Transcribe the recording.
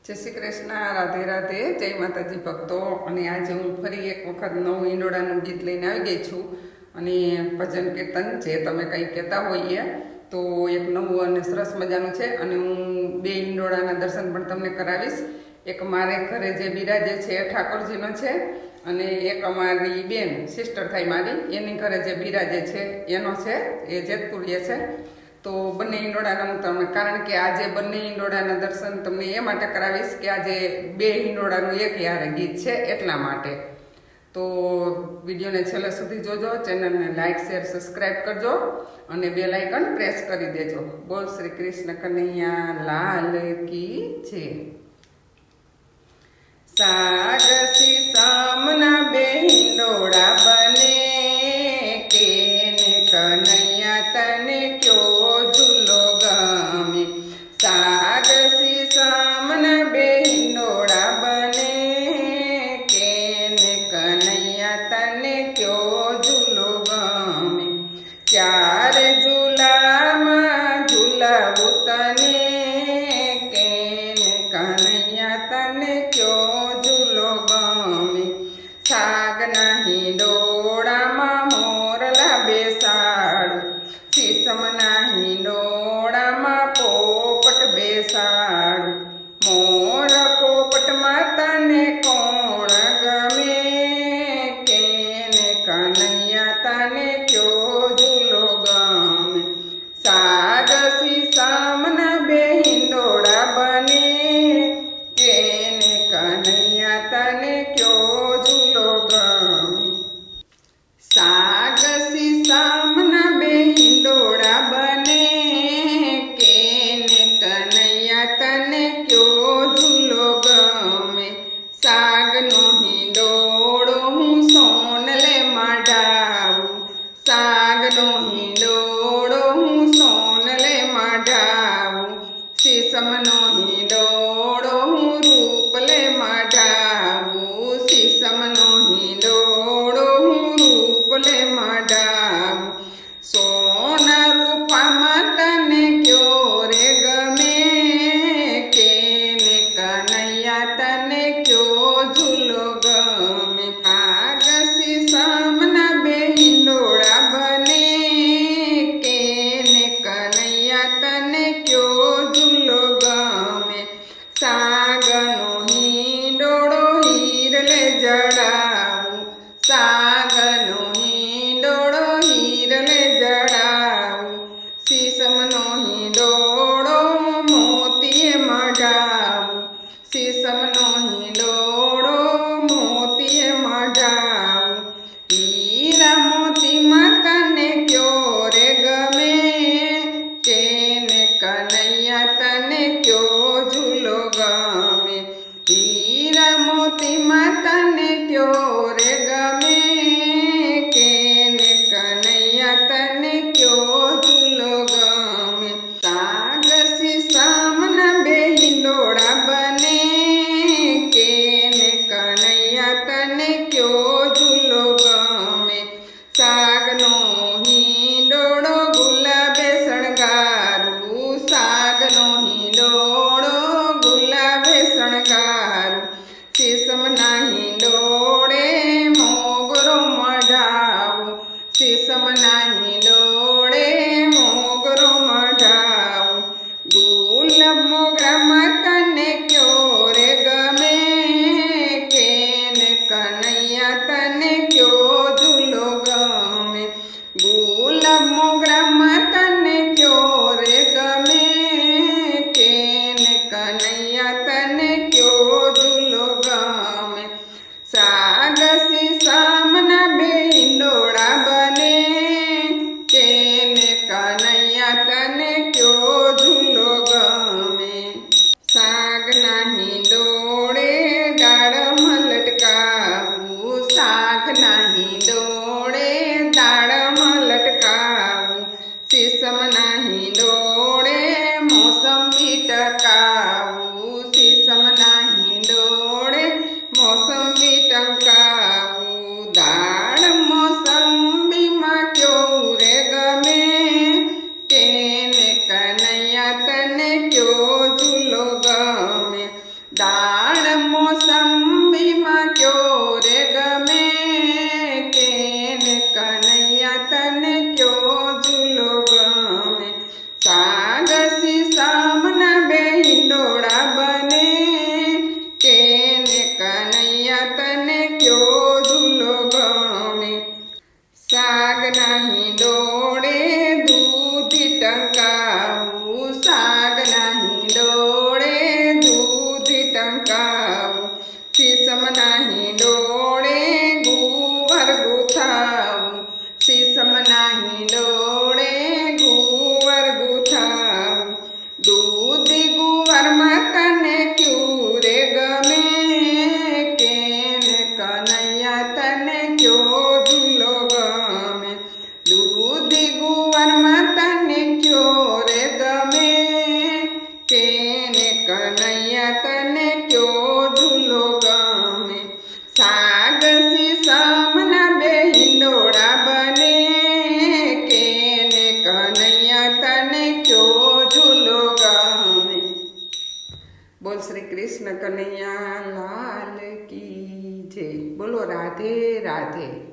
जय श्री कृष्ण। राधे राधे। जय माताजी भक्तो। અને આજે હું ફરી એક વખત નવું ઈંડોળાનું ગીત લઈને આવી ગઈ છું અને ભજન કીર્તન જે તમે કંઈ કહેતા હોઈએ તો એક નવું અને સરસ મજાનું છે અને હું બે ઈંડોળાના દર્શન પણ તમને કરાવીશ। એક મારે ઘરે જે બિરાજે છે ઠાકોરજીનો છે અને એક અમારી બેન સિસ્ટર થાય મારી એની ઘરે જે બિરાજે છે એનો છે, એ જેતપુરીએ છે। તો બંને ઈંડોળાના હું તમને, કારણ કે આજે બંને ઈંડોળાના દર્શન તમને એ માટે કરાવીશ કે આજે બે ઈંડોળાનું એક યારે ગીત છે એટલા માટે। તો વિડીયોને છેલ્લે સુધી જોજો, ચેનલને લાઇક શેર સબસ્ક્રાઈબ કરજો અને બેલ આઇકન પ્રેસ કરી દેજો। બોલ શ્રી કૃષ્ણ કનૈયા લાલ કી છે। સાગ સીસમના બે હિંડોળા બને કેને કનૈયા તને ક્યો ઝૂલો ગમે। સાગ સીસમના બે હિંડોળા બને કેને કનૈયા તને ક્યો ઝૂલો ગમે। ક્યારે ઝૂલામાં ઝૂલાવું તને કેને કનૈયા તને ક્યો ઝૂલો ગમે। સાગના હિંડોળામાં મોરલા બેસાડું, સીસમના હિંડોળામાં પોપટ બેસાડું। મોર પોપટમાં તને કોણ ગમે કેને કનૈયા તને ક્યો ઝૂલો ગમે। સાગ સીસમના બે હિંડોળા બને કેને કનૈયા તને ક્યો ઝૂલો ગમે। સાગ સીસમના બે હિંડોળા બને કેને કનૈયા તને ક્યો ઝૂલો ગમે। સાગનો હિંડોળો હું સોનલે મઢાવું, સાગનો હિંડોળો હું સોનલે મઢાવું। સીસમનો હિંડોળો હું રૂપલે મઢાવું, સીસમનો હિંડોળો હું રૂપલે મઢાવું। સોના રૂપામાં તને ક્યો રે ગમે કેને કનૈયા તને ક્યો ઝૂલો ગમે। સાગ સીસમના બે હિંડોળા બને કેને કનૈયા તને ક્યો ઝૂલો ગમે। સાગનો હિંડોળો હીરલે જડાવું, સાગનો હિંડોળો હીરલે જડાવું। સીસમનો હિંડોળો મોતીએ મઢાવું, સીસમનો હિંડોળો મોતીએ મઢાવું। હીરા મોતીમાં તને ક્યો રે ગમે કેને કનૈયા તને ક્યો ઝૂલો ગમે। કૃષ્ણ કનૈયા લાલ કી જય. બોલો રાધે રાધે.